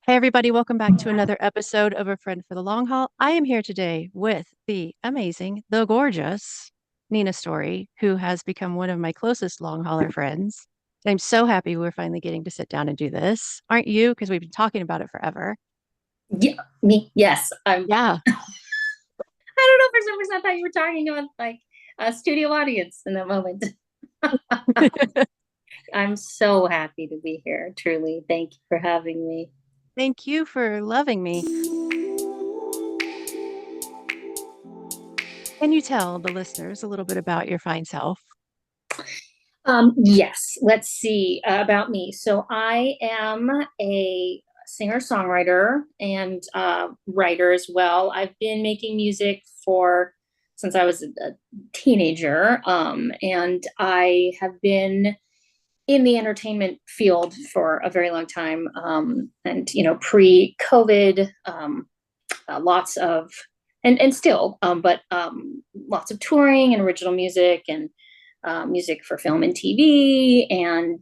Hey, everybody, welcome back to another episode of A Friend for the Long Haul. I am here today with the amazing, the gorgeous Nina Story, who has become one of my closest long hauler friends. I'm so happy we're finally getting to sit down and do this. Aren't you? Because we've been talking about it forever. Yeah, me. Yes, Yeah. I don't know. For some reason, I thought you were talking about like a studio audience in that moment. I'm so happy to be here. Truly, thank you for having me. Thank you for loving me. Can you tell the listeners a little bit about your fine self? Yes. Let's see about me. So I am a singer-songwriter and writer as well. I've been making music for since I was a teenager, and I have been in the entertainment field for a very long time. And pre-COVID, lots of and still, but lots of touring and original music and music for film and TV. And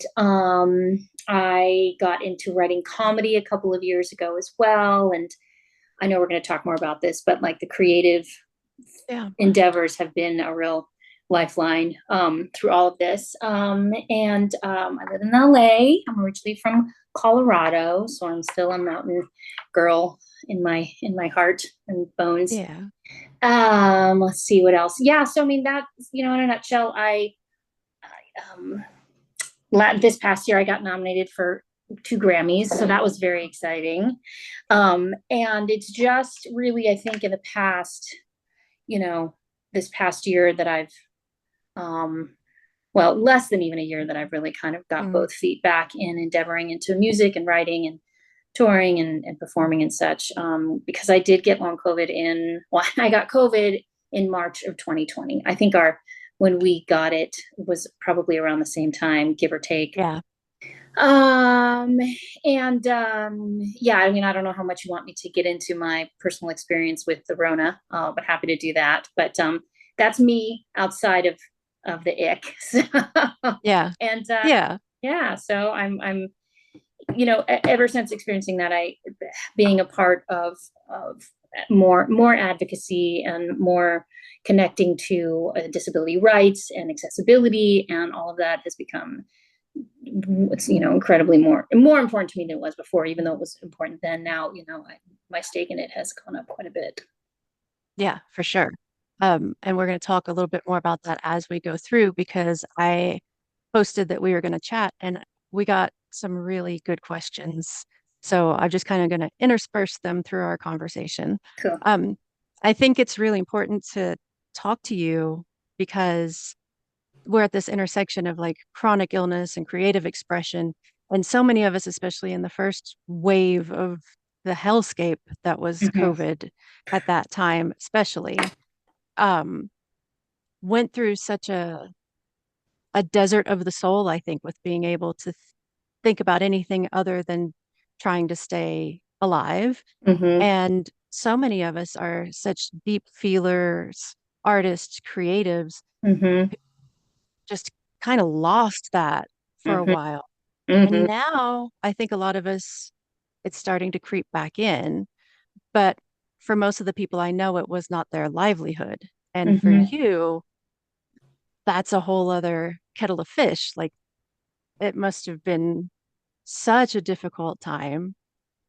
I got into writing comedy a couple of years ago as well. And I know we're going to talk more about this, but like the creative Yeah. endeavors have been a real lifeline through all of this. And I live in LA. I'm originally from Colorado, so I'm still a mountain girl in my heart and bones. Yeah. Let's see what else. Yeah, so I mean that in a nutshell, um, this past year I got nominated for 2 Grammys, so that was very exciting. And it's just really, I think, in the past, you know, this past year that I've um, well, less than even a year that I've really kind of got Mm. both feet back in endeavoring into music and writing and touring and performing and such. Because I did get long COVID I got COVID in March of 2020. I think when we got it was probably around the same time, give or take. Yeah. Um, and yeah, I mean, I don't know how much you want me to get into my personal experience with the Rona, but happy to do that. But that's me outside of the ick. Yeah. And Yeah. yeah, so I'm ever since experiencing that, I being a part of more advocacy and more connecting to disability rights and accessibility, and all of that has become it's incredibly more important to me than it was before, even though it was important then. Now my stake in it has gone up quite a bit. Yeah, for sure. And we're going to talk a little bit more about that as we go through because I posted that we were going to chat and we got some really good questions. So I'm just kind of going to intersperse them through our conversation. Cool. Um, I think it's really important to talk to you because we're at this intersection of like chronic illness and creative expression. And so many of us, especially in the first wave of the hellscape that was Mm-hmm. COVID at that time, especially, um, went through such a desert of the soul, I think, with being able to think about anything other than trying to stay alive. Mm-hmm. And so many of us are such deep feelers, artists, creatives, Mm-hmm. just kind of lost that for a Mm-hmm. while. And Mm-hmm. now I think a lot of us, it's starting to creep back in. But for most of the people I know, it was not their livelihood. And for Mm-hmm. you, that's a whole other kettle of fish. Like it must have been such a difficult time.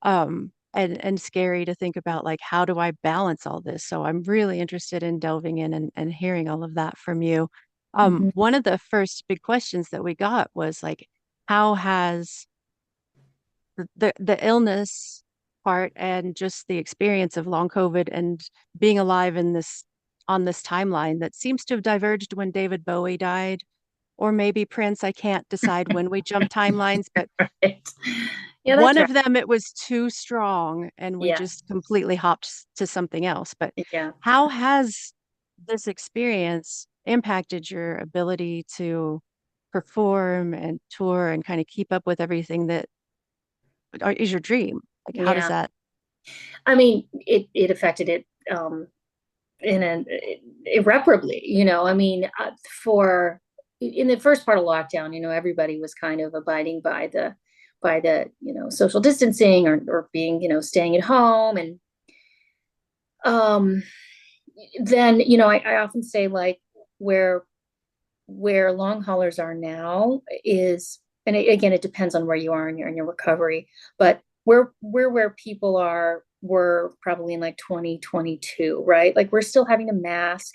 And scary to think about like how do I balance all this? So I'm really interested in delving in and hearing all of that from you. Mm-hmm. One of the first big questions that we got was like, how has the illness part and just the experience of long COVID and being alive in this on this timeline that seems to have diverged when David Bowie died, or maybe Prince. I can't decide when we jump timelines, but Right. Yeah, one that's right. of them it was too strong and we Yeah. just completely hopped to something else. But Yeah. how has this experience impacted your ability to perform and tour and kind of keep up with everything that is your dream? Like, how does Yeah. that? I mean, it affected it in an irreparably. I mean, for in the first part of lockdown, everybody was kind of abiding by the by the, social distancing, or being, staying at home. And um, then, I often say, like, where long haulers are now is, and again, it depends on where you are in your recovery, but where people are were probably in like 2022, right? Like, we're still having to mask,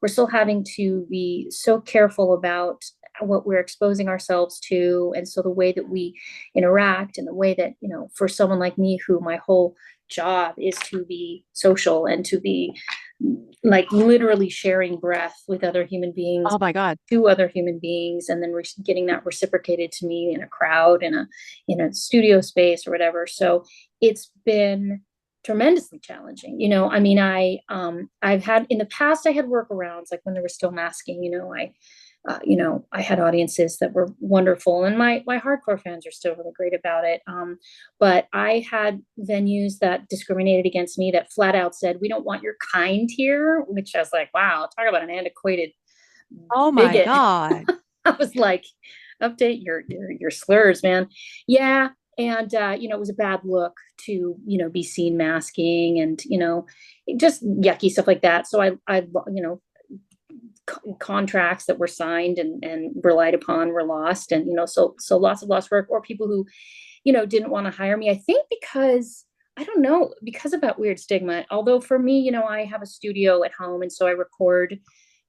we're still having to be so careful about what we're exposing ourselves to. And so the way that we interact, and the way that, for someone like me, who my whole job is to be social and to be, like, literally sharing breath with other human beings, Oh my God. to other human beings, and then getting that reciprocated to me in a crowd, in a studio space or whatever. So it's been tremendously challenging. I mean, I've had, in the past, I had workarounds, like when there was still masking. I had audiences that were wonderful, and my hardcore fans are still really great about it. But I had venues that discriminated against me, that flat out said, "We don't want your kind here," which I was like, wow, talk about an antiquated Oh my bigot. God. I was like, update your slurs, man. Yeah. And it was a bad look to, be seen masking, and, just yucky stuff like that. So I contracts that were signed and relied upon were lost. And, so lots of lost work, or people who, didn't want to hire me. I think because, I don't know, because of that weird stigma. Although for me, I have a studio at home, and so I record,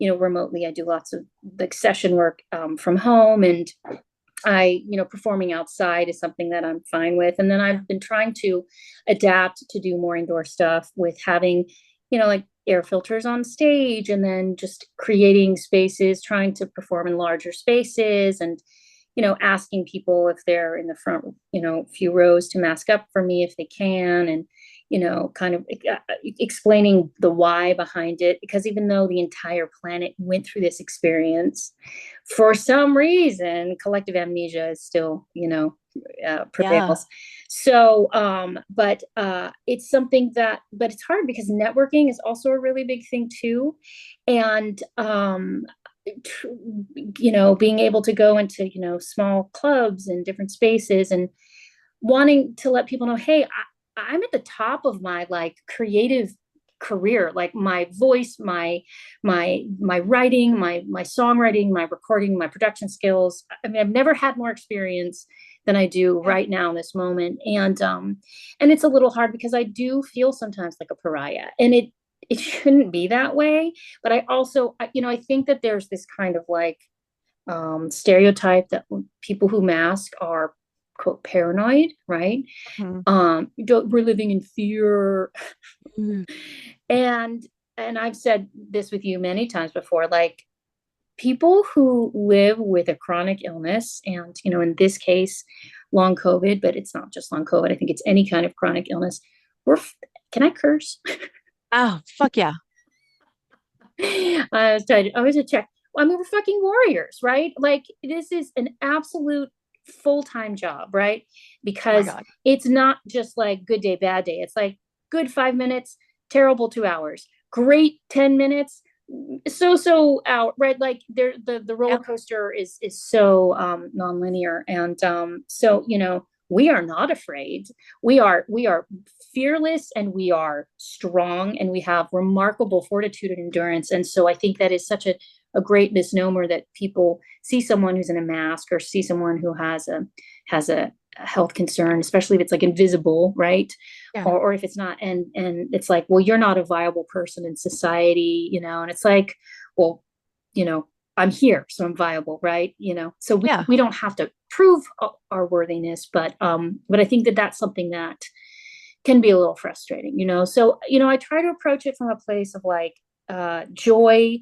remotely. I do lots of like session work from home, and performing outside is something that I'm fine with. And then Yeah. I've been trying to adapt to do more indoor stuff, with having, like air filters on stage, and then just creating spaces, trying to perform in larger spaces, and, asking people if they're in the front, few rows, to mask up for me if they can. And, kind of explaining the why behind it. Because even though the entire planet went through this experience, for some reason, collective amnesia is still, Yeah. prevails. So, it's something but it's hard, because networking is also a really big thing too. And, being able to go into, small clubs and different spaces, and wanting to let people know, hey, I'm at the top of my, like, creative career, like my voice, my writing, my songwriting, my recording, my production skills. I mean, I've never had more experience than I do Yeah. right now in this moment. And it's a little hard, because I do feel sometimes like a pariah, and it shouldn't be that way. But I also, I think that there's this kind of, like, stereotype that people who mask are, quote, paranoid, right? Mhm. We're living in fear. Mhm. and and I've said this with you many times before, like, people who live with a chronic illness, and, in this case, long COVID, but it's not just long COVID. I think it's any kind of chronic illness. We're, can I curse? Oh, fuck yeah. I was a check. I mean, we're fucking warriors, right? Like, this is an absolute full-time job, right? Oh my Because God. it's not just like good day, bad day. It's like good 5 minutes, terrible 2 hours, great 10 minutes, so out, right? Like, the roller Yeah. coaster is so nonlinear. And so, we are not afraid. We are fearless, and we are strong, and we have remarkable fortitude and endurance. And so I think that is such a great misnomer, that people see someone who's in a mask, or see someone who has a health concern, especially if it's like invisible, right? Yeah. Or if it's not, and it's like, well, you're not a viable person in society, and it's like, well, you know I'm here, so I'm viable, right? So we, Yeah. we don't have to prove our worthiness. But I think that that's something that can be a little frustrating. So, I try to approach it from a place of, like, joy.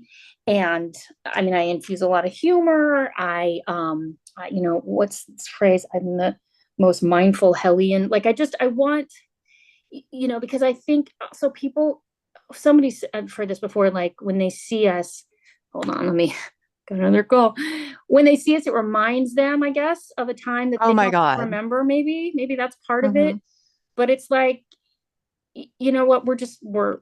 And I mean, I infuse a lot of humor. What's this phrase? I'm the most mindful hellion. Like, I want, because I think, so people, somebody said for this before, like, when they see us, hold on, let me got another goal. When they see us, it reminds them, I guess, of a time that Oh they my don't God. remember. Maybe that's part of it. Hmm. But it's like, you know what? We're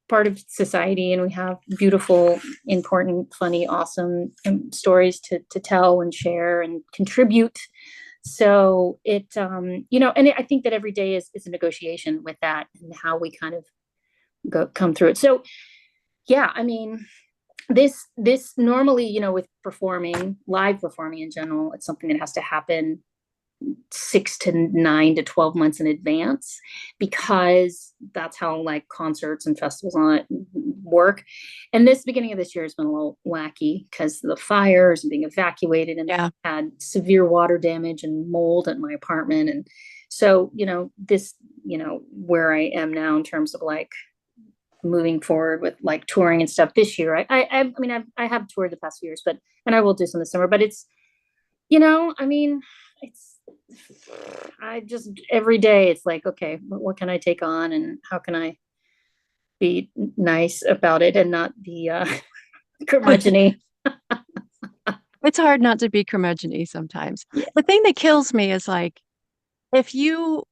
part of society, and we have beautiful, important, funny, awesome stories to tell and share and contribute. So and I think that every day is a negotiation with that and how we kind of come through it. So yeah, I mean, this normally, with performing, live performing in general, it's something that has to happen 6 to 9 to 12 months in advance, because that's how like concerts and festivals on it work. And this beginning of this year has been a little wacky because of the fires and being evacuated, and Yeah. had severe water damage and mold at my apartment. And so, this, where I am now in terms of like moving forward with like touring and stuff this year. I have toured the past few years, but and I will do some this summer. But it's, I mean, it's I just every day it's like, okay, what can I take on, and how can I be nice about it and not be curmudgeony. It's hard not to be curmudgeon-y sometimes. Yeah. The thing that kills me is like if you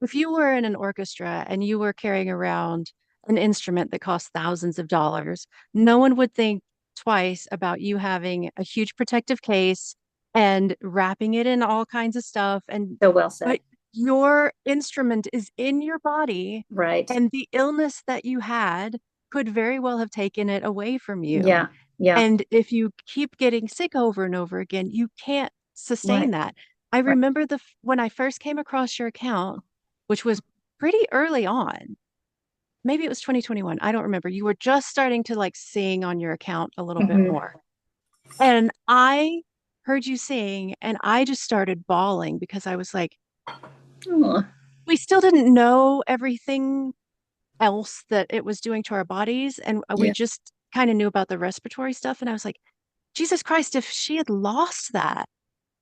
if you were in an orchestra and you were carrying around an instrument that costs thousands of dollars, no one would think twice about you having a huge protective case and wrapping it in all kinds of stuff. So well said. But your instrument is in your body, Right. and the illness that you had could very well have taken it away from you. Yeah. Yeah. And if you keep getting sick over and over again, you can't sustain Right. that. I Right. remember when I first came across your account, which was pretty early on. Maybe it was 2021. I don't remember. You were just starting to like sing on your account a little bit Mm-hmm. more. And I heard you sing and I just started bawling because I was like, Oh, we still didn't know everything else that it was doing to our bodies. And we yeah. just kind of knew about the respiratory stuff. And I was like, Jesus Christ, if she had lost that,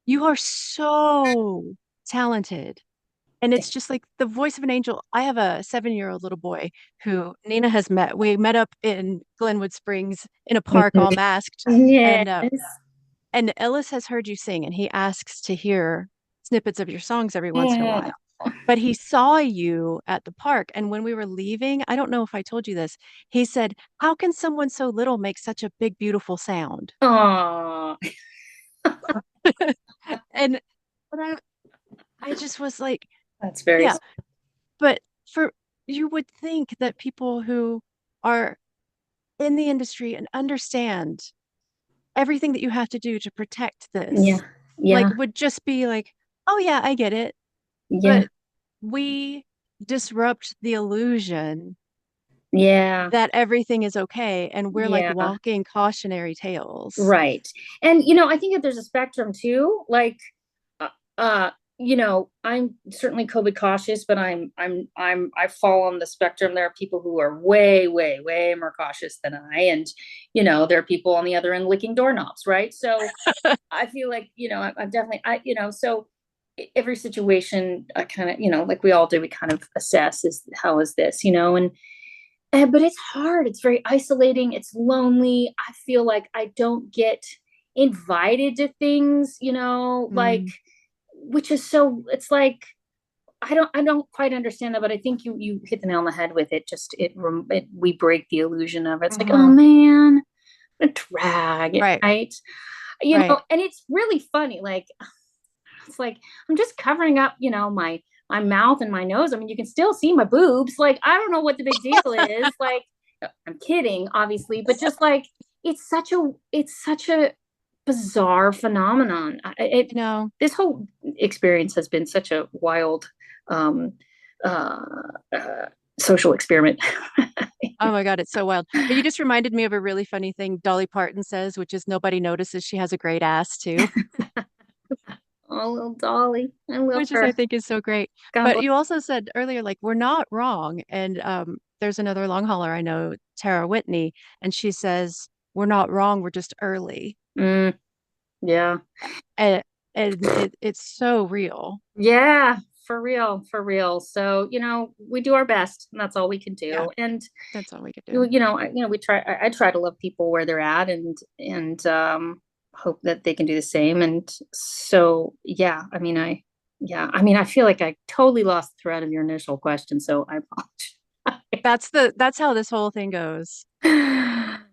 you are so talented. And it's just like the voice of an angel. I have a 7-year-old little boy who Nina has met. We met up in Glenwood Springs in a park, all Mhm. masked. Yes. And Ellis has heard you sing, and he asks to hear snippets of your songs every once in a Mm. while. But he saw you at the park, and when we were leaving, I don't know if I told you this, he said, "How can someone so little make such a big, beautiful sound?" Aw. And but I just was like, That's very yeah, but for you would think that people who are in the industry and understand everything that you have to do to protect yeah. this, like Yeah. would just be like, oh yeah, I get it. Yeah. But we disrupt the illusion Yeah. that everything is okay, and we're like Yeah. walking cautionary tales. Right. And I think that there's a spectrum too. Like uh, uh I'm certainly COVID cautious, but I fall on the spectrum. There are people who are way, way, way more cautious than I, and there are people on the other end licking doorknobs, right? So I feel like, I'm definitely, so every situation I kind of, like we all do, we kind of assess is how is this, but it's hard. It's very isolating. It's lonely. I feel like I don't get invited to things, like, Mm, which is so, it's like, I don't quite understand that, but I think you hit the nail on the head with it. Just we break the illusion of it. It's like, oh mhm. man, a drag it, Right, right? right. And it's really funny. Like, it's like I'm just covering up, my mouth and my nose. I mean, you can still see my boobs. Like, I don't know what the big deal is. Like, I'm kidding, obviously, but just like it's such a bizarre phenomenon. You know, This whole experience has been such a wild um, uh, uh, social experiment. oh my God, it's so wild. But you just reminded me of a really funny thing Dolly Parton says, which is nobody notices she has a great ass too, Oh, little Dolly, I love which is I her. think is so great. God But bless. you also said earlier, like, we're not wrong. And there's another long hauler I know, Tara Whitney, and she says, we're not wrong, we're just early. Mm, yeah. And it's so real. Yeah, for real, for real. So, we do our best, and that's all we can Yeah, do. And that's all we could do. we try. I try to love people where they're at, and hope that they can do the same. And so, yeah. I mean, I feel like I totally lost the thread of your initial question, so I That's how this whole thing goes.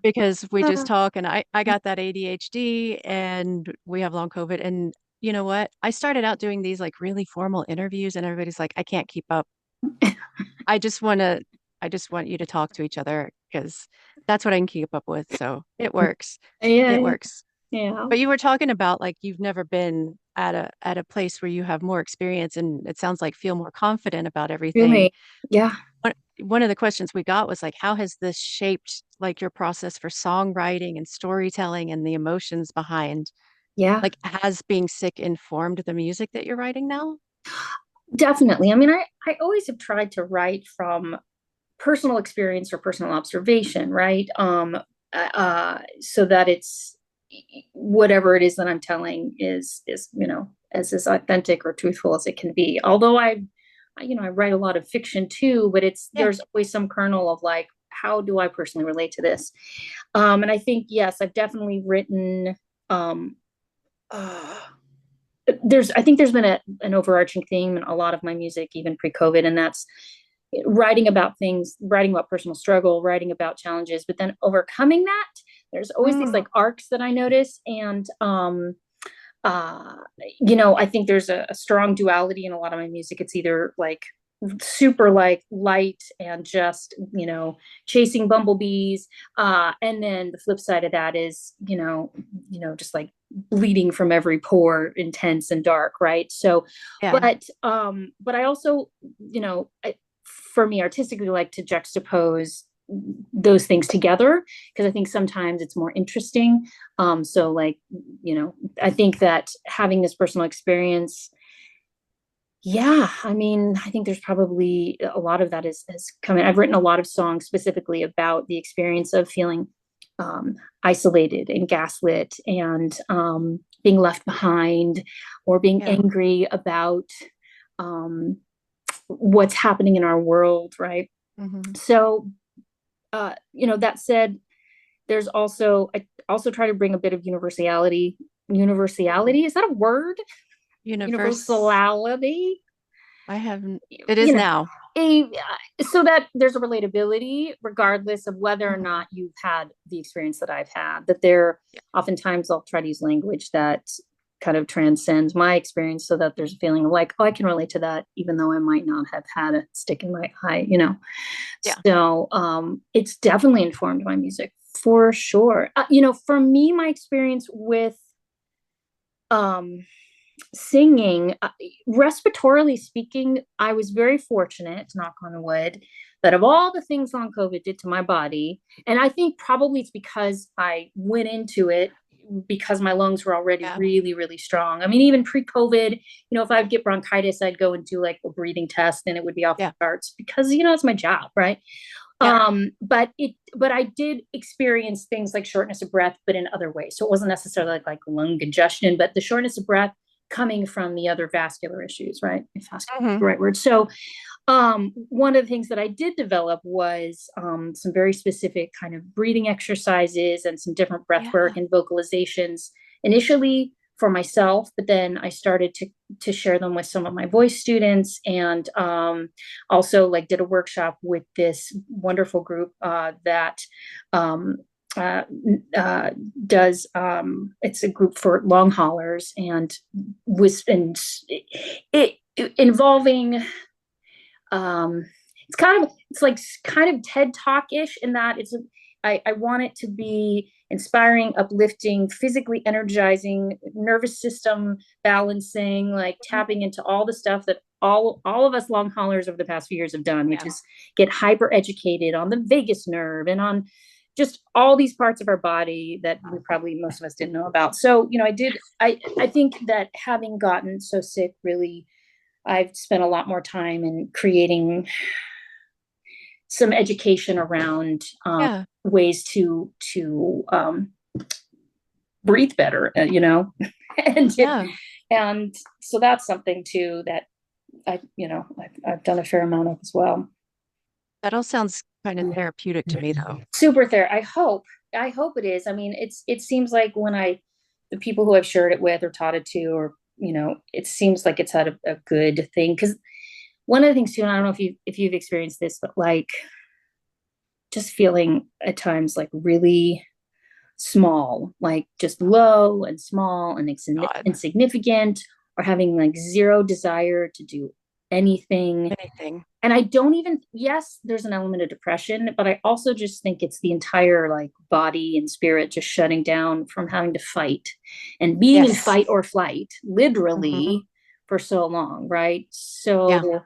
Because we just apologize. talk and I got that ADHD and we have long COVID and you know what? I started out doing these like really formal interviews and everybody's like, I can't keep up. I just want to, I just want you to talk to each other because that's what I can keep up with. So it works. It Yeah, works. yeah, But you were talking about like you've never been at a place where you have more experience and it sounds like feel more confident about everything. really. Yeah, One of the questions we got was like, how has this shaped like your process for songwriting and storytelling and the emotions behind yeah, like has being sick informed the music that you're writing now? definitely. I mean, I always have tried to write from personal experience or personal observation, right? So that it's whatever it is that I'm telling is as authentic or truthful as it can be. Although I write a lot of fiction too, but it's Yeah. there's always some kernel of like, how do I personally relate to this? And I think yes, I've definitely written. Um, uh, I think there's been an overarching theme in a lot of my music, even pre-COVID, and that's writing about things, writing about personal struggle, writing about challenges, but then overcoming that. There's always these Mm, like arcs that I notice, and uh, I think there's a strong duality in a lot of my music. It's either like super like light and just chasing bumblebees, and then the flip side of that is just like bleeding from every pore, intense and dark, right? So yeah. but I also for me artistically like to juxtapose those things together because I think sometimes it's more interesting. So like I think that having this personal experience, yeah, I mean, I think there's probably a lot of that is coming. I've written a lot of songs specifically about the experience of feeling isolated and gaslit and being left behind or being Yeah. angry about um, what's happening in our world, right? Hmm. So, that said, there's I also try to bring a bit of universality. Mm. Universality, is that a word? Universe. Universality, I haven't, it you is know, now. a so that there's a relatability regardless of whether or Hmm. not you've had the experience that I've had. That there, oftentimes I'll try to use language that kind of transcends my experience so that there's a feeling of like, oh, I can relate to that, even though I might not have had a stick in my eye. Yeah. So it's definitely informed my music for sure. For me, my experience with um singing, respiratorily speaking, I was very fortunate, knock on wood, that of all the things long COVID did to my body, and I think probably it's because I went into it because my lungs were already Yeah. really, really strong. I mean, even pre-COVID, if I'd get bronchitis, I'd go and do like a breathing test and it would be off the Yeah. charts because, it's my job, right? Yeah. But I did experience things like shortness of breath, but in other ways. So it wasn't necessarily like lung congestion, but the shortness of breath coming from the other vascular issues, right? If vascular is Hmm. the right word. So one of the things that I did develop was some very specific kind of breathing exercises and some different breath work Yeah. and vocalizations initially for myself, but then I started to share them with some of my voice students, and also like did a workshop with this wonderful group that um, uh, uh, does it's a group for long haulers and involving it's like kind of TED Talk-ish in that I want it to be inspiring, uplifting, physically energizing, nervous system balancing, like Mhm. tapping into all the stuff that all of us long haulers over the past few years have done, which Yeah. is get hyper educated on the vagus nerve and on just all these parts of our body that we probably most of us didn't know about. So, I think that having gotten so sick really I've spent a lot more time in creating some education around Yeah. ways to breathe better, and Yeah. and so that's something too that I've done a fair amount of as well. That all sounds kind of therapeutic to me though. Super there. I hope it is. I mean, it seems like when the people who I've shared it with or taught it to, or it seems like it's had a good thing because one of the things too, and I don't know if you've experienced this, but like just feeling at times like really small, like just low and small and God, insignificant, or having like zero desire to do anything. anything. And I don't even, yes, there's an element of depression, but I also just think it's the entire like body and spirit just shutting down from having to fight and being in Yes. fight or flight, Hmm. literally for so long, right? Yeah, So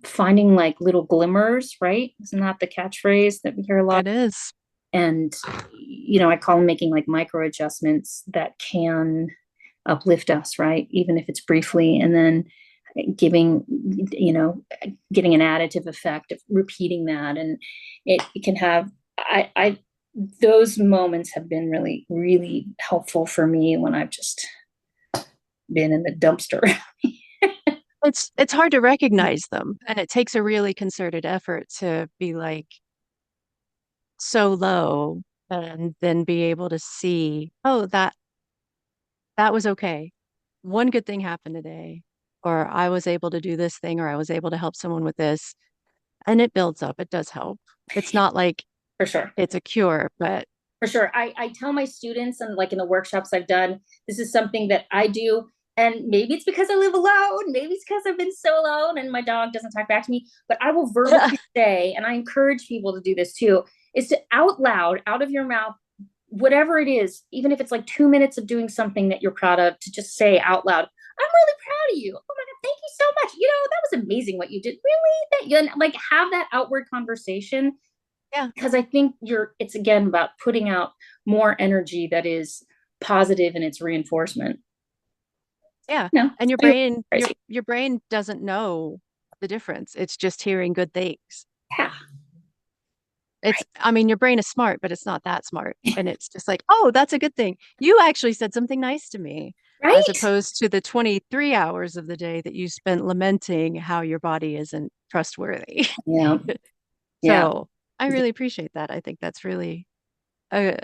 finding like little glimmers, right? Isn't that the catchphrase that we hear a lot? it is. And I call them making like micro adjustments that can uplift us, right? Even if it's briefly, and then giving, you know, getting an additive effect of repeating that. And it can have, I, those moments have been really, really helpful for me when I've just been in the dumpster. It's hard to recognize them, and it takes a really concerted effort to be like so low and then be able to see, oh, that was okay. One good thing happened today, or I was able to do this thing, or I was able to help someone with this, and it builds up. It does help. It's not like For sure. it's a cure, but For sure. I tell my students, and like in the workshops I've done, this is something that I do. And maybe it's because I live alone. Maybe it's because I've been so alone and my dog doesn't talk back to me. But I will verbally say, and I encourage people to do this too, is to out loud, out of your mouth, whatever it is, even if it's like 2 minutes of doing something that you're proud of, to just say out loud, I'm really proud of you. Oh my God, thank you so much. That was amazing what you did. Really? And like have that outward conversation, yeah, because I think it's again about putting out more energy that is positive in its reinforcement. yeah. No, And your so brain, your crazy. your brain doesn't know the difference. It's just hearing good things. Yeah, I mean, your brain is smart, but it's not that smart. And it's just like, oh, that's a good thing. You actually said something nice to me, as right. opposed to the 23 hours of the day that you spent lamenting how your body isn't trustworthy. Yeah, yeah. So I really appreciate that. I think that's really, uh,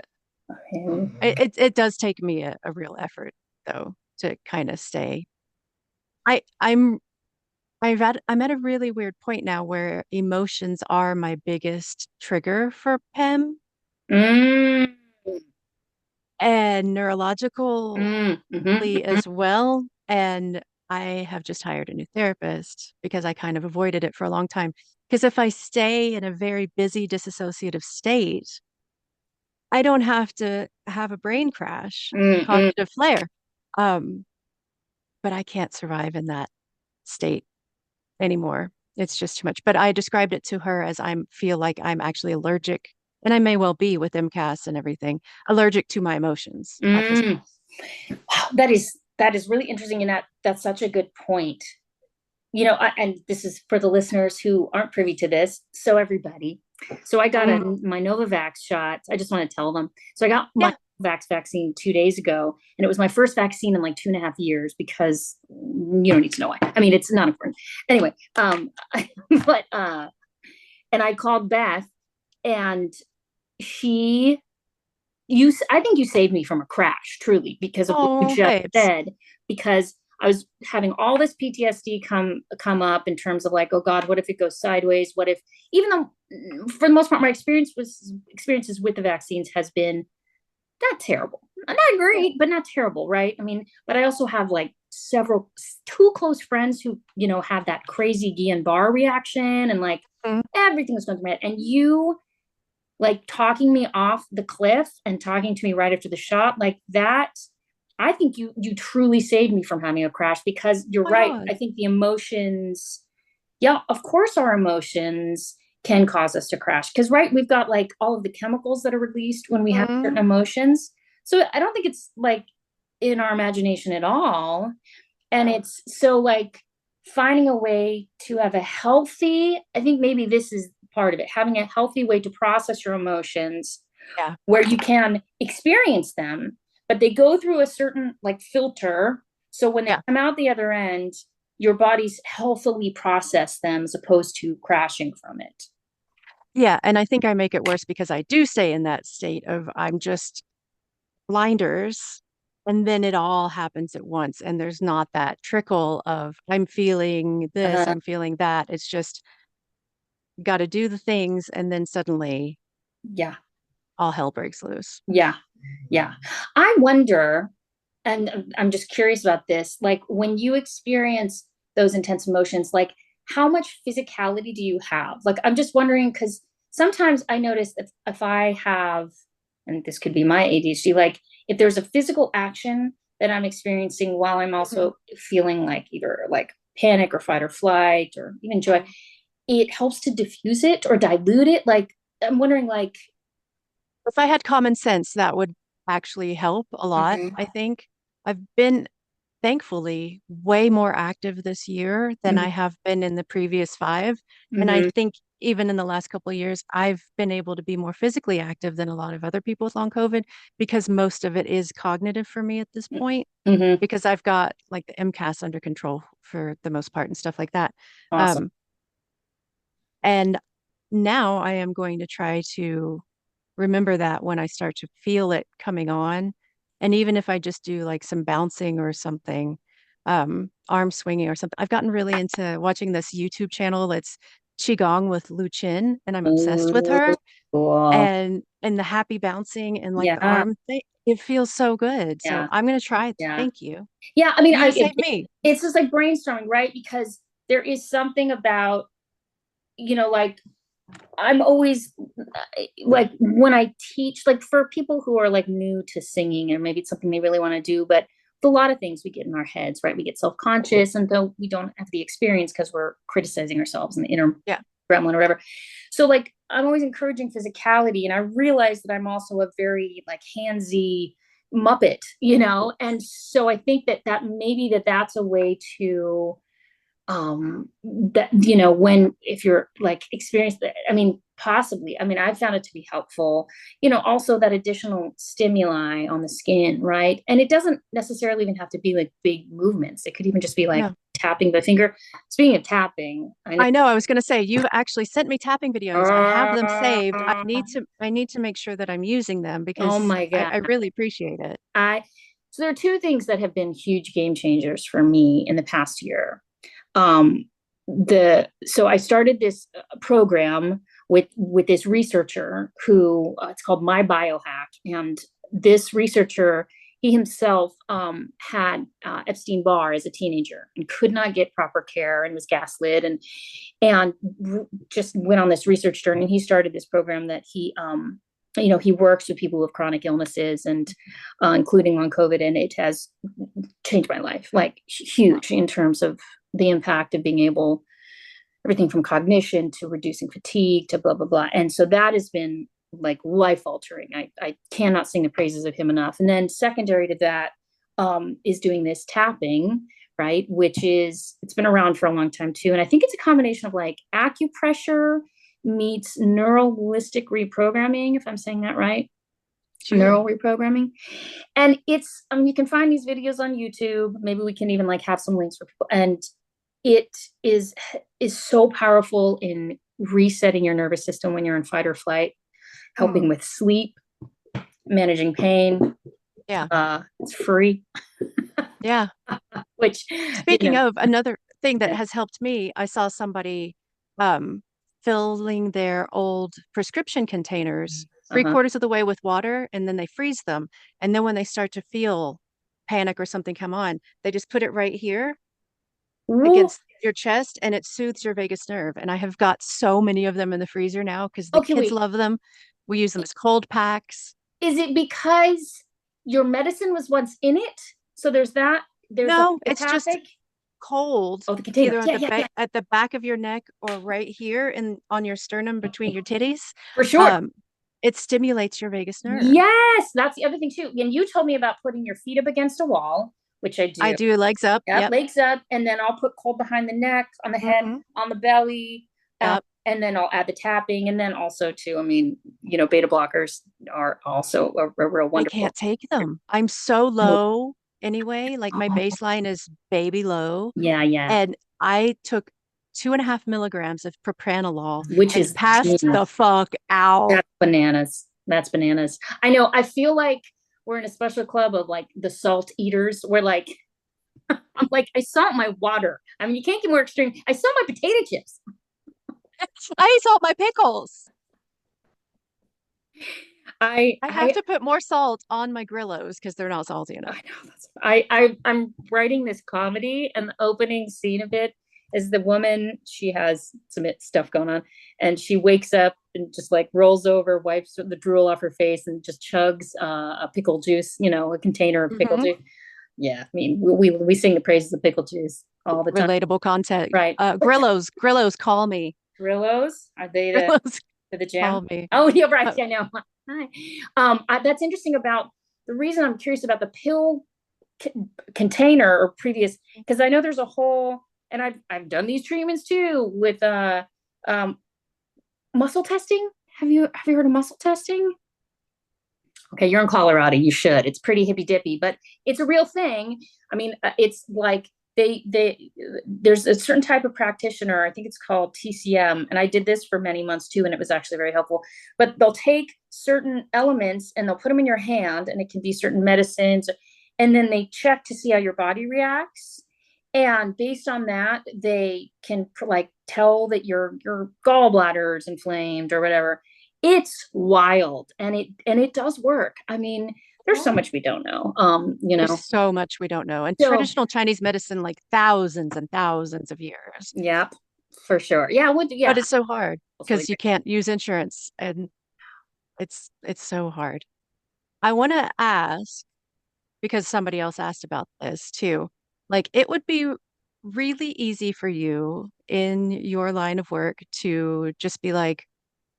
And, it does take me a real effort, though, to kind of stay. I, I'm, I'm at a really weird point now where emotions are my biggest trigger for PEM. mm, And neurologically mhm. as well. And I have just hired a new therapist because I kind of avoided it for a long time. Because if I stay in a very busy dissociative state, I don't have to have a brain crash, Mm-mm. cognitive flare. Um, but I can't survive in that state anymore. It's just too much. But I described it to her as I feel like I'm actually allergic, and I may well be with MCAS and everything, allergic to my emotions at this Mm. Wow, that is really interesting, and that's such a good point. And this is for the listeners who aren't privy to this. So everybody, so I got point. my Novavax shot. I just want to tell them. So I got my Yeah. Vax vaccine 2 days ago, and it was my first vaccine in like 2.5 years, because you don't need to know why. I mean, it's not important. Anyway, but and I called Beth, and she I think you saved me from a crash, truly, because of what you Oh, just babes. said. Because I was having all this PTSD come up in terms of like, oh God, what if it goes sideways? What if, even though for the most part my experiences with the vaccines has been not terrible, not great, but not terrible, right? I mean, but I also have like two close friends who have that crazy Guillain-Barre reaction, and like Mm. everything was going through my head. And you like talking me off the cliff and talking to me right after the shot, like that, I think you truly saved me from having a crash, because you're Oh my right. God. I think the emotions, yeah, of course our emotions can cause us to crash, because right, we've got like all of the chemicals that are released when we have certain Mm. emotions. So I don't think it's like in our imagination at all. And it's so like finding a way to have a healthy, I think maybe this is part of it, having a healthy way to process your emotions, Yeah. where you can experience them, but they go through a certain like filter. So when they Yeah. come out the other end, your body's healthily process them as opposed to crashing from it. Yeah. And I think I make it worse because I do stay in that state of I'm just blinders. And then it all happens at once. And there's not that trickle of I'm feeling this, Uh, I'm feeling that. It's just got to do the things. And then suddenly yeah. all hell breaks loose. Yeah. Yeah. I wonder, and I'm just curious about this, like when you experience those intense emotions, like how much physicality do you have? Like, I'm just wondering because sometimes I notice if I have, and this could be my ADHD, like if there's a physical action that I'm experiencing while I'm Mhm. also feeling like either like panic or fight or flight or even joy, Mhm. it helps to diffuse it or dilute it. Like, I'm wondering, like, If I had common sense, that would actually help a lot, mhm, I think. I've been thankfully way more active this year than mhm, I have been in the previous 5. And I mhm, think even in the last couple of years, I've been able to be more physically active than a lot of other people with long COVID because most of it is cognitive for me at this point, mhm. because I've got like the MCAS under control for the most part and stuff like that. Awesome. Um, and now I am going to try to remember that when I start to feel it coming on. And even if I just do like some bouncing or something, arm swinging or something, I've gotten really into watching this YouTube channel that's Qigong with Lu Chin, and I'm obsessed with Ooh, her. cool. And the happy bouncing and like the Yeah, arm thing, it feels so good. So yeah, I'm gonna try it. yeah. Thank you. Yeah, I mean, You just saved me. it's just like brainstorming, right? Because there is something about, like I'm always like when I teach, like for people who are like new to singing, and maybe it's something they really want to do, but with a lot of things we get in our heads, right? We get self-conscious, and though we don't have the experience because we're criticizing ourselves in the inner Yeah. gremlin or whatever. So like I'm always encouraging physicality, and I realize that I'm also a very like handsy Muppet, and so I think that maybe that's a way to that when if you're like experienced that, I mean possibly, I mean I found it to be helpful, also that additional stimuli on the skin, right? And it doesn't necessarily even have to be like big movements. It could even just be like No. tapping the finger. Speaking of tapping, I know. I know. I was going to say you've actually sent me tapping videos. I have them saved. I need to make sure that I'm using them Oh because my god. I really appreciate it. I So there are two things that have been huge game changers for me in the past year. um the So I started this program with this researcher who, it's called My Biohack, and this researcher, he himself had Epstein-Barr as a teenager and could not get proper care and was gaslit, and just went on this research journey. And he started this program that he works with people with chronic illnesses, and including long COVID, and it has changed my life like huge in terms of the impact of being able, everything from cognition to reducing fatigue to blah blah blah. And so that has been like life altering. I cannot sing the praises of him enough. And then secondary to that, is doing this tapping, right? Which is, it's been around for a long time too. And I think it's a combination of like acupressure meets neuralistic reprogramming, if I'm saying that right. Sure. Neural reprogramming. And it's, you can find these videos on YouTube. Maybe we can even like have some links for people. And it is so powerful in resetting your nervous system when you're in fight or flight, helping Hmm. with sleep, managing pain. Yeah. It's free, Yeah. which, Speaking of another thing that yeah. has helped me, I saw somebody um, filling their old prescription containers three Uh-huh. quarters of the way with water, and then they freeze them. And then when they start to feel panic or something come on, they just put it right here Woo. against your chest and it soothes your vagus nerve. And I have got so many of them in the freezer now because the Okay, kids wait. love them. We use them as cold packs. Is it because your medicine was once in it? So there's the No, it's just homeopathic. cold, Oh, the container. either Yeah, yeah, yeah. at the back of your neck or right here and on your sternum between your titties. For sure. Um, it stimulates your vagus nerve. Yes, that's the other thing too. And you told me about putting your feet up against a wall, which I I do. do legs up. Yep, Yep. legs up, and then I'll put cold behind the neck, on the head, Hmm. on the belly, Yep. and then I'll add the tapping, and then also too. I mean, beta blockers are also a real I wonderful. can't take them. I'm so low anyway. Like my baseline is baby low. Yeah, yeah, And I took 2.5 milligrams of propranolol which and is passed the fuck out. that's bananas. That's bananas. I know. I feel like we're in a special club of like the salt eaters. We're like, I'm like, I salt my water. I mean, you can't get more extreme. I salt my potato chips. I salt my pickles. I have I to put more salt on my Grillos because they're not salty I enough. know I'm writing this comedy, and the opening scene of it is the woman. She has some stuff going on, and she wakes up and just like rolls over, wipes the drool off her face, and just chugs a pickle juice. A container of pickle Hmm. juice. Yeah, I mean, we sing the praises of pickle juice all the time, Relatable content. right? Grillos, call me. Grillos, are they Grillos, the jam? call me. Oh, yeah, right. Uh, I know. Hi. That's interesting about the reason I'm curious about the pill c- container or previous, because I know there's a whole, and I've done these treatments too with um muscle testing. Have you heard of muscle testing? Okay, you're in Colorado. You should. It's pretty hippy dippy, but it's a real thing. I mean, it's like they there's a certain type of practitioner. I think it's called TCM, and I did this for many months too, and it was actually very helpful. But they'll take certain elements and they'll put them in your hand, and it can be certain medicines, and then they check to see how your body reacts. And based on that, they can like tell that your gallbladder is inflamed or whatever. It's wild, and it does work. I mean, there's so much we don't know. there's so much we don't know. And So traditional Chinese medicine, like thousands and thousands of years. yeah, for sure. Yeah, would But yeah, it's so hard it's really because you great. can't use insurance and it's so hard. I want to ask because somebody else asked about this too. Like it would be really easy for you in your line of work to just be like,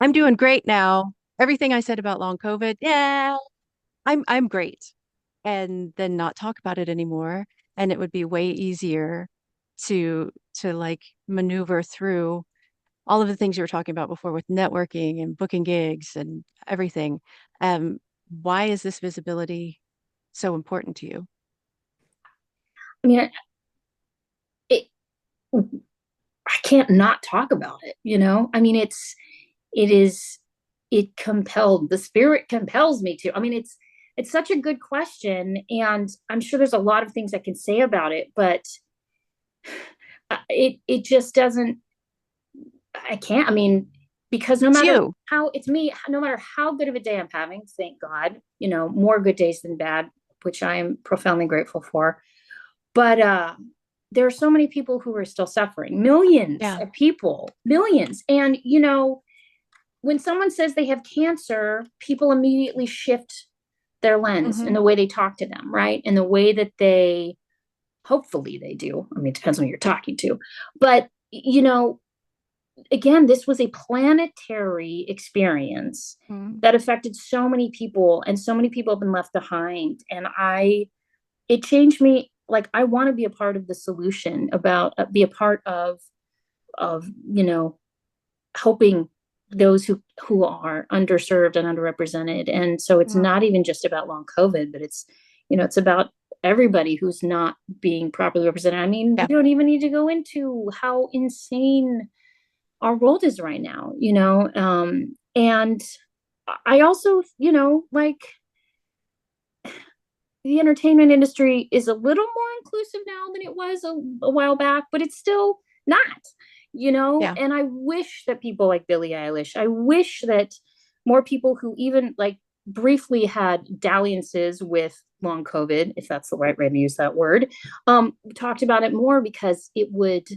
I'm doing great now. Everything I said about long COVID, yeah, I'm great. And then not talk about it anymore. And it would be way easier to like maneuver through all of the things you were talking about before with networking and booking gigs and everything. Um, why is this visibility so important to you? I mean, it I can't not talk about it. I mean, it is it compelled the spirit compels me to. I mean, it's such a good question, and I'm sure there's a lot of things I can say about it, but it just doesn't. I can't. I mean, because no It's matter you. how it's me, no matter how good of a day I'm having, thank God, more good days than bad, which I am profoundly grateful for. But there are so many people who are still suffering, millions Yeah. of people, millions. And, when someone says they have cancer, people immediately shift their lens Hmm. in the way they talk to them, right? In the way that hopefully they do. I mean, it depends on who you're talking to. But, again, this was a planetary experience Hmm. that affected so many people, and so many people have been left behind. And it changed me. Like, I want to be a part of the solution, about be a part of helping those who are underserved and underrepresented. And so it's Hmm. not even just about long COVID, but it's about everybody who's not being properly represented. I mean, we Yeah. don't even need to go into how insane our world is right now. And I also, like, the entertainment industry is a little more inclusive now than it was a while back, but it's still not. Yeah. And I wish that people like Billie Eilish, I wish that more people who even like briefly had dalliances with long COVID, if that's the right way to use that word, talked about it more, because it would.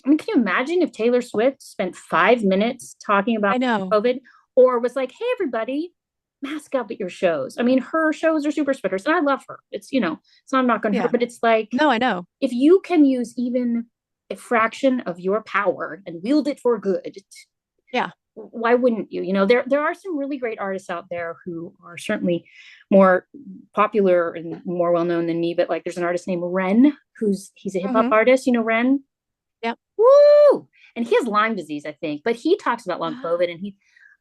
I mean, can you imagine if Taylor Swift spent 5 minutes talking about I know. COVID, or was like, "Hey, everybody, mask up at your shows"? I mean, her shows are super spreaders, and I love her. So I'm not going to her, Yeah. but it's like, No, I know. if you can use even a fraction of your power and wield it for good, Yeah. why wouldn't you? There are some really great artists out there who are certainly more popular and more well known than me. But like, there's an artist named Ren, he's a hip hop Hmm. artist. Ren. Yep. Woo! And he has Lyme disease, I think, but he talks about long COVID, and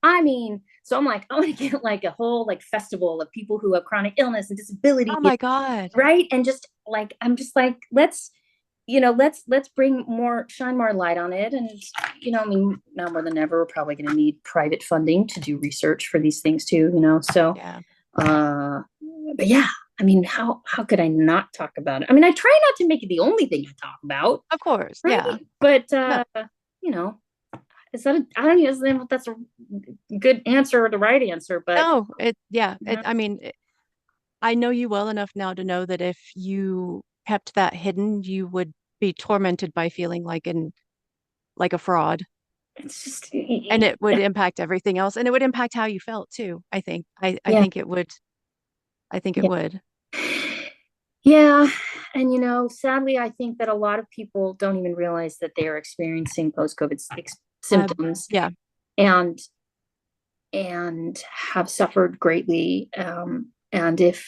I mean, so I'm like, I want to get like a whole like festival of people who have chronic illness and disability, Oh my God. right? And just like, I'm just like, let's shine more light on it. And, I mean, now more than ever, we're probably going to need private funding to do research for these things too. So, Yeah. uh, but yeah, I mean, how could I not talk about it? I mean, I try not to make it the only thing I talk about, Of course. right? Yeah. But No. you know, is that I don't know if that's good answer or the right answer, but No, yeah, you know, I mean, I know you well enough now to know that if you kept that hidden, you would be tormented by feeling like a fraud, it's just and it would impact everything else, and it would impact how you felt too. I yeah, think it would. I think it yeah, would. yeah. And sadly, I think that a lot of people don't even realize that they are experiencing post-COVID Uh, symptoms yeah, and have suffered greatly. And if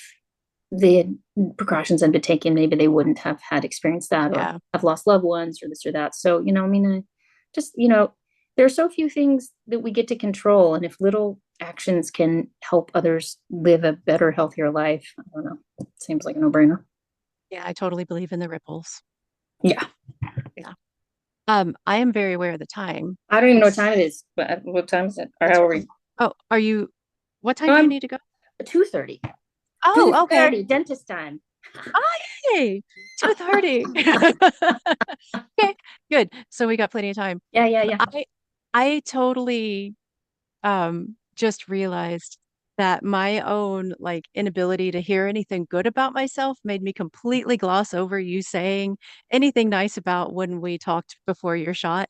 the precautions had been taken, maybe they wouldn't have had experienced that or yeah. have lost loved ones or this or that. So, I mean, just, there are so few things that we get to control. And if little actions can help others live a better, healthier life, I don't know. It seems like a no-brainer. Yeah, I totally believe in the ripples. Yeah. Yeah. I am very aware of the time. I don't even know what time It's it is, but what time is it? Or it's how are we? oh, are you what time No, do you I'm need to go? 2:30. Two Oh, okay. thirty, dentist time. Oh, hey, 2:30. Okay, good. So we got plenty of time. Yeah, yeah, yeah. I totally just realized that my own like inability to hear anything good about myself made me completely gloss over you saying anything nice about when we talked before your shot.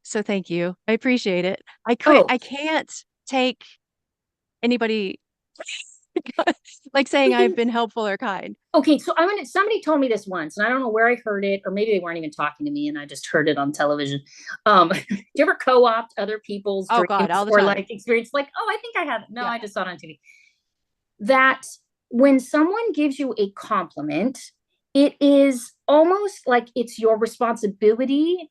So thank you. I appreciate it. Oh, I can't take anybody like saying we I've can. been helpful or kind. Okay, so somebody told me this once, and I don't know where I heard it, or maybe they weren't even talking to me, and I just heard it on television. Do you ever co-opt other people's Oh God, dreams all the or time. like experience? Like, oh, I think I have. No, Yeah. I just saw it on TV. That when someone gives you a compliment, it is almost like it's your responsibility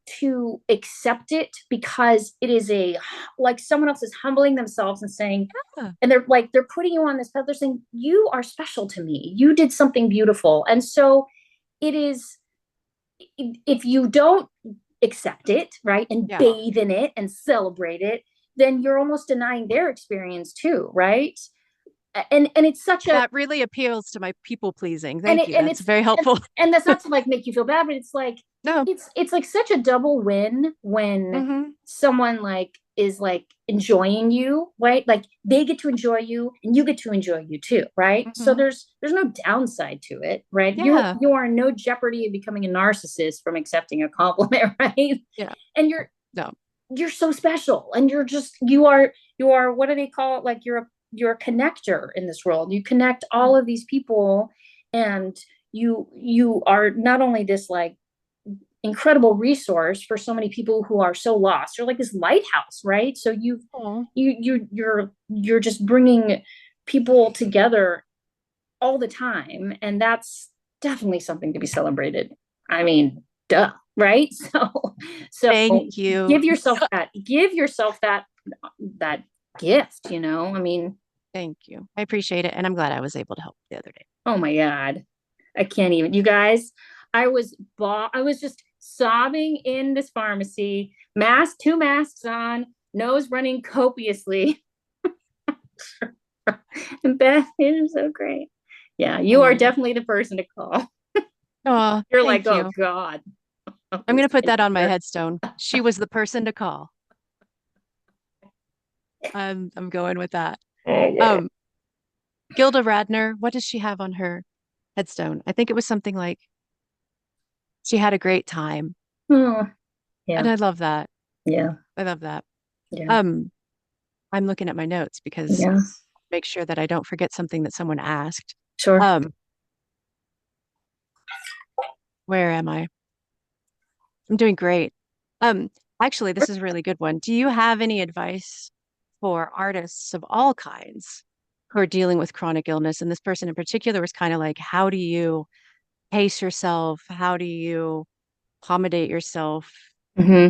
to accept it because it is like someone else is humbling themselves and saying, Yeah. and they're putting you on this path. They're saying you are special to me. You did something beautiful, and so it is. If you don't accept it, right, and Yeah. bathe in it and celebrate it, then you're almost denying their experience too, right? And it's such a That really appeals to my people pleasing. and Thank it you. and That's it's very and, helpful. and that's not to like make you feel bad, but it's like No. it's like such a double win when Hmm. someone like is like enjoying you, right? Like they get to enjoy you and you get to enjoy you too, right? So Hmm. there's no downside to it, right? you Yeah. you are in no jeopardy of becoming a narcissist from accepting a compliment, right? Yeah. And No. you're so special and you are what do they call it, like you're a connector in this world. You connect all of these people, and you are not only this like incredible resource for so many people who are so lost. You're like this lighthouse, right? So Oh, you're just bringing people together all the time, and that's definitely something to be celebrated. I mean, duh, right? So thank you. give yourself that gift. I mean, Thank you. I appreciate it. And I'm glad I was able to help the other day. oh my god, I can't even. You guys, I was just sobbing in this pharmacy, two masks on, nose running copiously. And Beth, it was so great. Yeah, you are Oh, definitely the person to call. oh, You're like, thank oh you. God, I'm this going to put kid that on my here. headstone. She was the person to call. I'm going with that. Um, Gilda Radner, what does she have on her headstone? I think it was something like she had a great time. Oh, And yeah, I love that. yeah, I love that. yeah, Um, I'm looking at my notes because yeah. make sure that I don't forget something that someone asked. Sure. Um, where am I? I'm doing great. Um, actually, this is a really good one. Do you have any advice for artists of all kinds who are dealing with chronic illness? And this person in particular was kind of like, how do you pace yourself? How do you accommodate yourself? Hmm.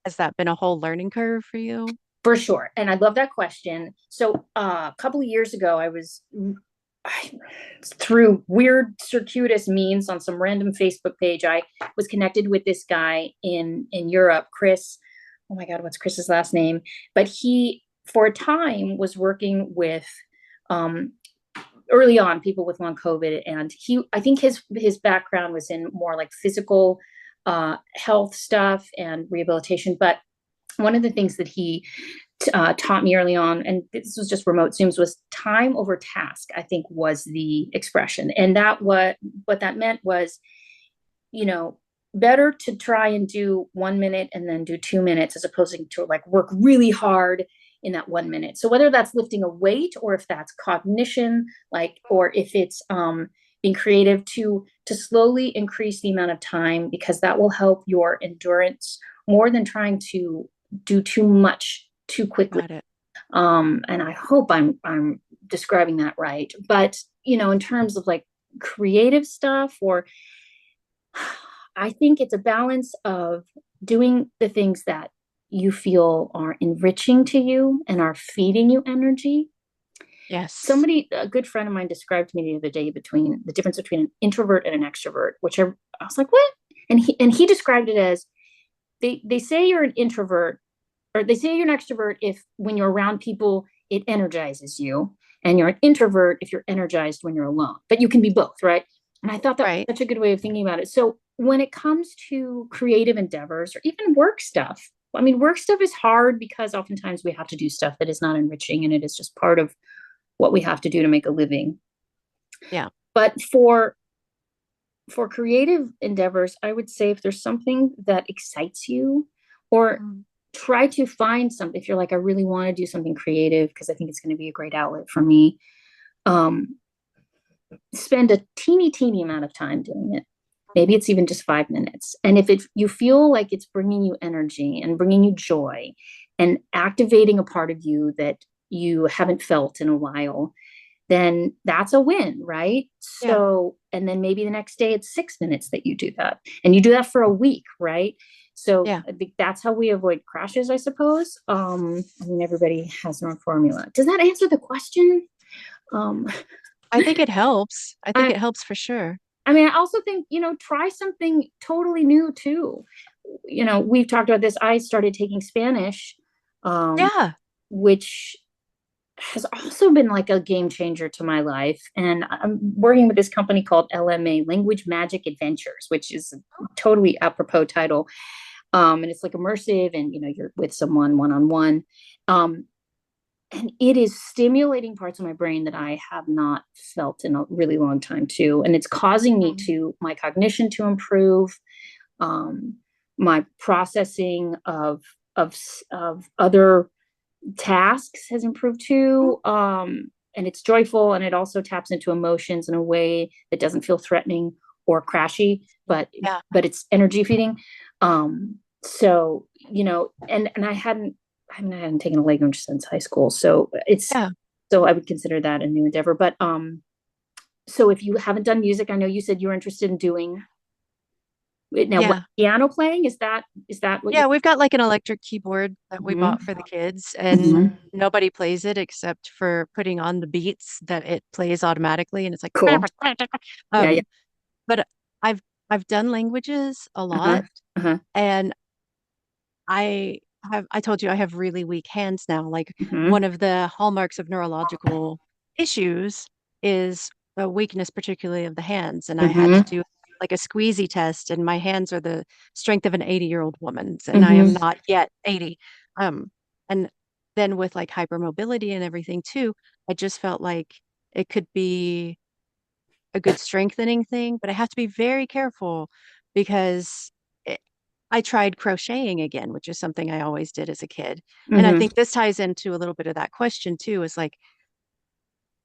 Has that been a whole learning curve for you? For sure. And I love that question. So a couple of years ago, I, through weird circuitous means on some random Facebook page, I was connected with this guy in Europe, Chris. Oh my God, what's Chris's last name? But he, for a time, was working with um, early on people with long COVID, and I think his background was in more like physical health stuff and rehabilitation, but one of the things that he taught me early on, and this was just remote Zooms, was time over task, I think was the expression. And what that meant was, you know, better to try and do 1 minute and then do 2 minutes as opposed to like work really hard in that 1 minute. So whether that's lifting a weight or if that's cognition, like, or if it's being creative, to slowly increase the amount of time, because that will help your endurance more than trying to do too much too quickly. Got it. And I hope I'm describing that right. But in terms of like creative stuff, or I think it's a balance of doing the things that you feel are enriching to you and are feeding you energy. Yes. Somebody, a good friend of mine, described to me the other day between the difference between an introvert and an extrovert, which I was like, what? And he described it as, they say you're an introvert, or they say you're an extrovert if when you're around people it energizes you, and you're an introvert if you're energized when you're alone, but you can be both, right? And I thought that Right. was such a good way of thinking about it. So when it comes to creative endeavors or even work stuff, I mean, work stuff is hard because oftentimes we have to do stuff that is not enriching, and it is just part of what we have to do to make a living. Yeah. But for creative endeavors, I would say if there's something that excites you, or Mm. try to find something, if you're like, I really want to do something creative because I think it's going to be a great outlet for me, um, spend a teeny amount of time doing it. Maybe it's even just 5 minutes. And if you feel like it's bringing you energy and bringing you joy and activating a part of you that you haven't felt in a while, then that's a win, right? Yeah. So, and then maybe the next day it's 6 minutes that you do that, and you do that for a week, right? So Yeah. I think that's how we avoid crashes, I suppose. I mean, everybody has their own formula. Does that answer the question? Um, I think it helps. I think I, it helps for sure. I mean, I also think, try something totally new too. We've talked about this. I started taking Spanish, um, Yeah. which has also been like a game changer to my life. And I'm working with this company called LMA, Language Magic Adventures, which is a totally apropos title. And it's like immersive, and you're with someone one on one. And it is stimulating parts of my brain that I have not felt in a really long time too. And it's causing me Mm. to my cognition to improve, um, my processing of other tasks has improved too. And it's joyful, and it also taps into emotions in a way that doesn't feel threatening or crashy, but Yeah. it's energy feeding. So and I hadn't taken a language since high school, so Yeah. I would consider that a new endeavor. But so if you haven't done music, I know you said you were interested in doing it now. What, Yeah. piano playing, is that what you're? Yeah. We've got like an electric keyboard that we Mhm. bought for the kids, and Mhm. nobody plays it except for putting on the beats that it plays automatically, and it's like Cool. Yeah, yeah. um but I've I've done languages a Uh-huh. lot, Uh-huh. and I told you I have really weak hands now. Like Mhm. one of the hallmarks of neurological issues is a weakness, particularly of the hands. And I had to Mhm. do like a squeezy test, and my hands are the strength of an 80-year-old woman's, and I am Mhm. not yet 80. Um, and then with like hypermobility and everything too, I just felt like it could be a good strengthening thing, but I have to be very careful because it, I tried crocheting again, which is something I always did as a kid. And I Mhm. think this ties into a little bit of that question too, is like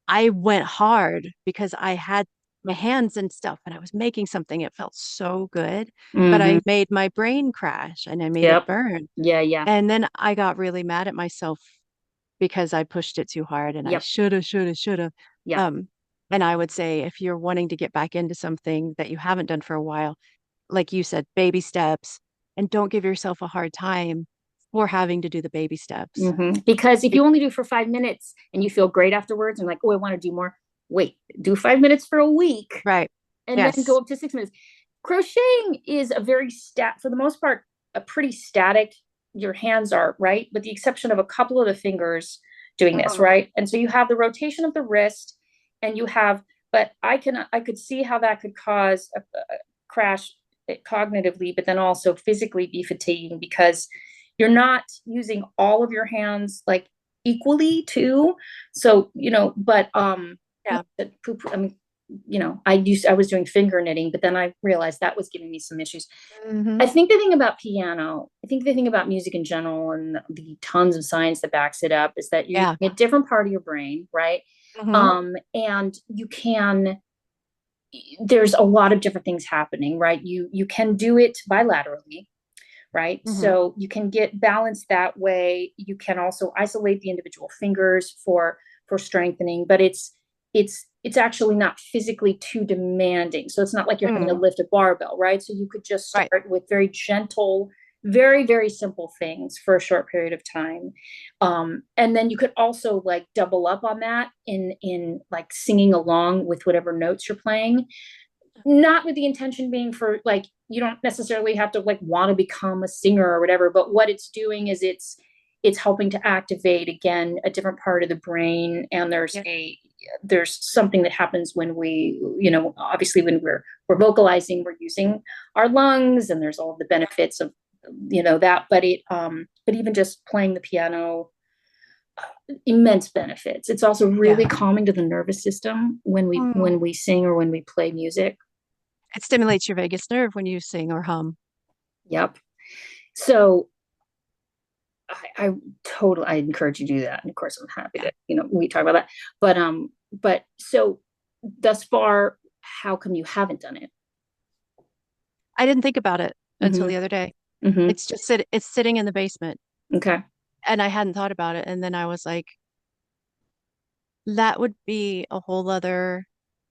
I went hard because I had my hands and stuff and I was making something. It felt so good, but Mhm. I made my brain crash and I made it Yep. burn. Yeah, yeah. And then I got really mad at myself because I pushed it too hard and I Yep. shoulda, shoulda, shoulda. Yep. Um, and I would say if you're wanting to get back into something that you haven't done for a while, like you said, baby steps, and don't give yourself a hard time for having to do the baby steps. Because if Be- you only do it for 5 minutes and you feel great afterwards and like, oh, I want to do more, wait, do 5 minutes for a week right. and then go Yes. up to 6 minutes. Crocheting is a very for the most part, a pretty static. Your hands are right, with the exception of a couple of the fingers doing this, Mhm. right? And so you have the rotation of the wrist, and you have, but I could see how that could cause a crash cognitively, but then also physically be fatiguing because you're not using all of your hands like equally too. So, but Yeah. I mean, I was doing finger knitting, but then I realized that was giving me some issues. Hmm. I think the thing about music in general and the tons of science that backs it up is that you're Yeah. using a different part of your brain, right? Hmm. And there's a lot of different things happening, right? You can do it bilaterally, right? Hmm. So you can get balance that way. You can also isolate the individual fingers for strengthening, but it's actually not physically too demanding. So it's not like you're having to Mm. lift a barbell, right? So you could just Right. start with very gentle, very, very simple things for a short period of time. And then you could also like double up on that in like singing along with whatever notes you're playing, not with the intention being for like you don't necessarily have to like want to become a singer or whatever, but what it's doing is it's helping to activate again a different part of the brain. And Yeah. there's something that happens when we, obviously when we're vocalizing, we're using our lungs, and there's all of the benefits of that. But even just playing the piano, immense benefits. It's also Yeah. really calming to the nervous system when we Mm. when we sing or when we play music. It stimulates your vagus nerve when you sing or hum. Yep. So I totally, I encourage you to do that. And of course I'm happy Yeah. to, we talk about that. But so thus far, how come you haven't done it? I didn't think about it until Mm-hmm. the other day. Mm-hmm. It's sitting in the basement Okay. and I hadn't thought about it. And then I was like, that would be a whole other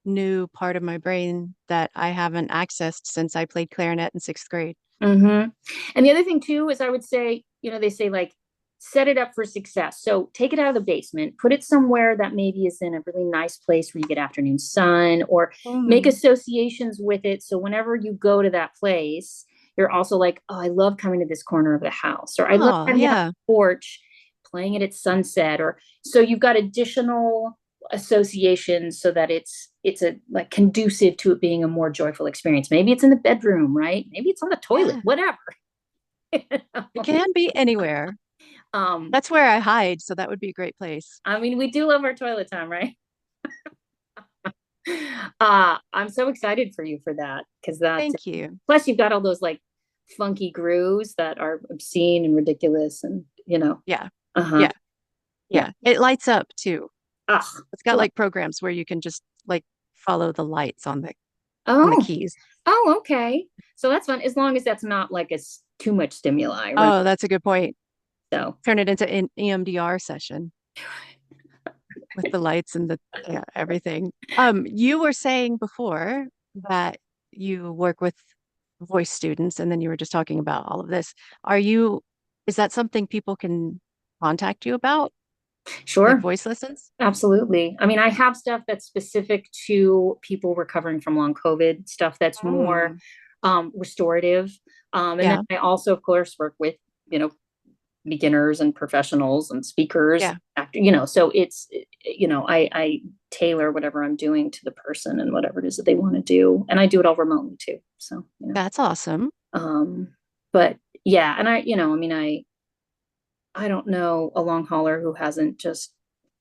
new part of my brain that I haven't accessed since I played clarinet in sixth grade. Mm-hmm. And the other thing too is I would say, they say like set it up for success. So take it out of the basement, put it somewhere that maybe is in a really nice place where you get afternoon sun, or make Mm. associations with it. So whenever you go to that place, you're also like, oh, I love coming to this corner of the house, or I love Oh, having it on yeah. the porch, playing it at sunset, or so you've got additional associations so that it's a like conducive to it being a more joyful experience. Maybe it's in the bedroom, right? Maybe it's on the toilet, Yeah. whatever. It can be anywhere. um That's where I hide, so that would be a great place. I mean, we do love our toilet time, right? I'm so excited for you for that, because Thank you. plus you've got all those like funky grooves that are obscene and ridiculous, and Yeah. uh-huh. Yeah. Yeah. Yeah. It lights up too. Ah, It's got like programs where you can just like follow the lights on the oh, keys. okay. So that's fun, as long as that's not like too much stimuli, right? Oh, that's a good point. So Turn it into an EMDR session with the lights and the yeah, everything. You were saying before that you work with voice students, and then you were just talking about all of this. Are you, is that something people can contact you about, like sure. voice lessons? Absolutely. I mean, I have stuff that's specific to people recovering from long COVID, stuff that's more Mm, restorative. And then yeah, I also, of course, work with, you know, beginners and professionals and speakers, yeah, actor, so I tailor whatever I'm doing to the person and whatever it is that they want to do. And I do it all remotely too. So, that's awesome. um, but yeah, and I mean, I don't know a long hauler who hasn't just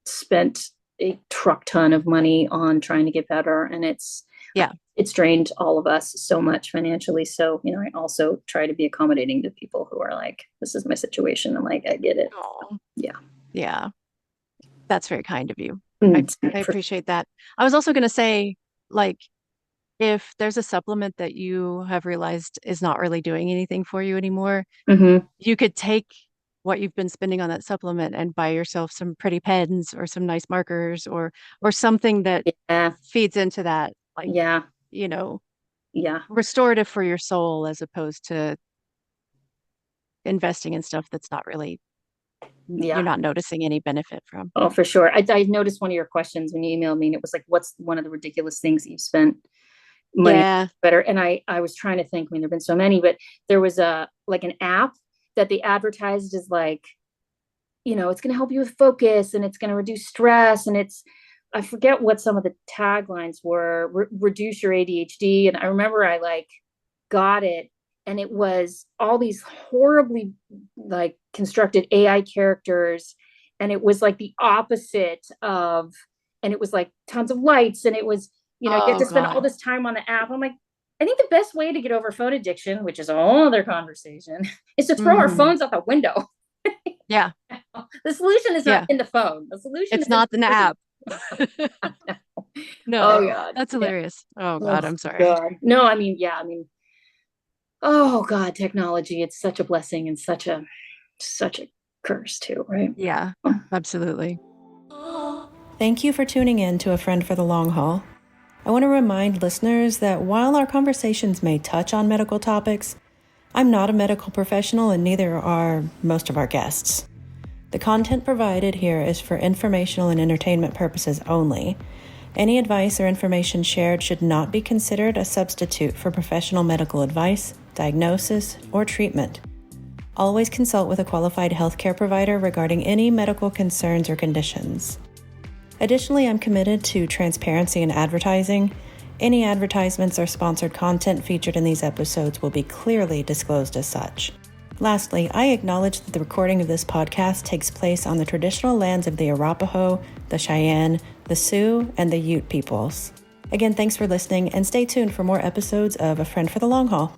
spent a truck ton of money on trying to get better. And Yeah. it's drained all of us so much financially. So, I also try to be accommodating to people who are like, this is my situation. I'm like, I get it. Oh, Yeah. yeah. That's very kind of you. I Mm, I for, appreciate that. I was also going to say, like, if there's a supplement that you have realized is not really doing anything for you anymore, mm-hmm. you could take what you've been spending on that supplement and buy yourself some pretty pens or some nice markers or something that Yeah. feeds into that, like, Yeah. you know, Yeah. restorative for your soul as opposed to investing in stuff that's not really you're Yeah. not noticing any benefit from. Oh, for sure. I noticed one of your questions when you emailed me, and it was like, what's one of the ridiculous things that you've spent money Yeah. better? And I was trying to think, I mean, there've been so many, but there was a like an app that they advertised as like, it's going to help you with focus, and it's going to reduce stress, and I forget what some of the taglines were, reduce your ADHD. And I remember I like got it, and it was all these horribly like constructed AI characters, and it was like the opposite of, and it was like tons of lights, and it was, you had Oh to spend all God. this time on the app. I'm like, I think the best way to get over phone addiction, which is a whole other conversation, is to throw our Hmm. phones out the window. Yeah. The solution is not Yeah. in the phone. The solution It's is in not the an screen. app. No, Oh God. that's Yeah. hilarious. Oh Oh God, I'm sorry. God. No, I mean, yeah, I mean, oh God, technology, it's such a blessing and such a curse too, right? Yeah, absolutely. Thank you for tuning in to A Friend for the Long Haul. I want to remind listeners that while our conversations may touch on medical topics, I'm not a medical professional and neither are most of our guests. The content provided here is for informational and entertainment purposes only. Any advice or information shared should not be considered a substitute for professional medical advice, diagnosis, or treatment. Always consult with a qualified healthcare provider regarding any medical concerns or conditions. Additionally, I'm committed to transparency in advertising. Any advertisements or sponsored content featured in these episodes will be clearly disclosed as such. Lastly, I acknowledge that the recording of this podcast takes place on the traditional lands of the Arapaho, the Cheyenne, the Sioux, and the Ute peoples. Again, thanks for listening, and stay tuned for more episodes of A Friend for the Long Haul.